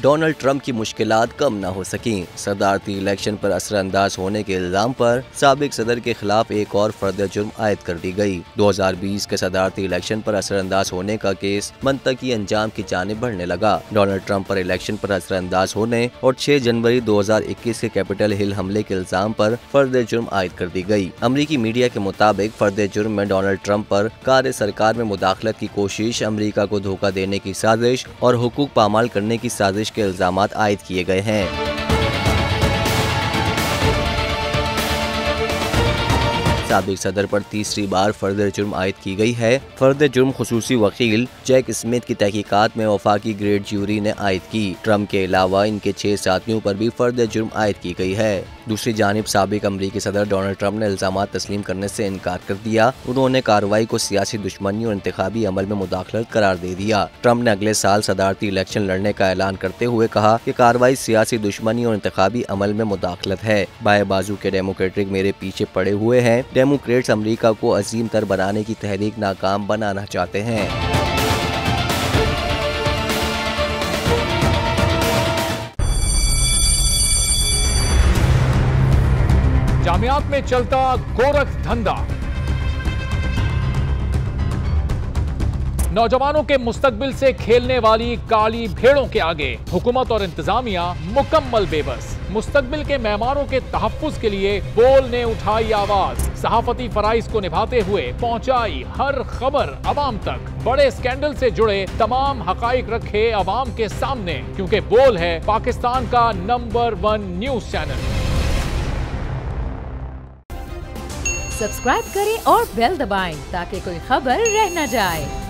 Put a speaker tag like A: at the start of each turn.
A: Donald Trump की मुश्किलात कम न हो सकी। सदारती इलेक्शन पर असरअंदाज होने के इल्जाम पर साबिक सदर के खिलाफ एक और फर्द जुर्म आयद कर दी गई। 2020 के सदारती इलेक्शन पर असरअंदाज होने का केस मंतकी अंजाम की जानिब बढ़ने लगा। डोनाल्ड ट्रंप पर इलेक्शन पर असरअंदाज होने और 6 जनवरी 2021 के कैपिटल हिल हमले के इल्जाम पर फर्द जुर्म आयद कर दी गई। अमरीकी मीडिया के मुताबिक फर्द जुर्म में डोनाल्ड ट्रंप पर कार्य सरकार में मुदाखलत की कोशिश, अमरीका को धोखा देने की साजिश और हुकूक पामाल करने की साजिश के इल्जामात आयद किए गए हैं। साबिक सदर पर तीसरी बार फर्द जुर्म आयद की गई है। फर्द जुर्म खुसूसी वकील जैक स्मिथ की तहकीकात में वफाकी ग्रेड ज्यूरी ने आयद की। ट्रंप के अलावा इनके 6 साथियों पर भी फर्द जुर्म आयद की गई है। दूसरी जानिब साबिक अमरीकी सदर डोनाल्ड ट्रंप ने इल्जामात तस्लीम करने से इनकार कर दिया। उन्होंने कार्रवाई को सियासी दुश्मनी और इंतखाबी अमल में मुदाखलत करार दे दिया। ट्रंप ने अगले साल सदारती इलेक्शन लड़ने का ऐलान करते हुए कहा कि कार्रवाई सियासी दुश्मनी और इंतखाबी अमल में मुदाखलत है। बाएं बाजू के डेमोक्रेटिक मेरे पीछे पड़े हुए हैं। डेमोक्रेट्स अमरीका को अजीम तर बनाने की तहरीक नाकाम बनाना चाहते हैं।
B: जामियात में चलता गोरख धंधा, नौजवानों के मुस्तकबिल से खेलने वाली काली भेड़ों के आगे हुकूमत और इंतजामिया मुकम्मल बेबस। मुस्तकबिल के मेहमानों के तहफ्फुज के लिए बोल ने उठाई आवाज, सहाफती फराइज को निभाते हुए पहुंचाई हर खबर अवाम तक। बड़े स्कैंडल से जुड़े तमाम हकाइक रखे अवाम के सामने, क्योंकि बोल है पाकिस्तान का नंबर 1 न्यूज चैनल।
C: सब्सक्राइब करें और बेल दबाएं ताकि कोई खबर रह न जाए।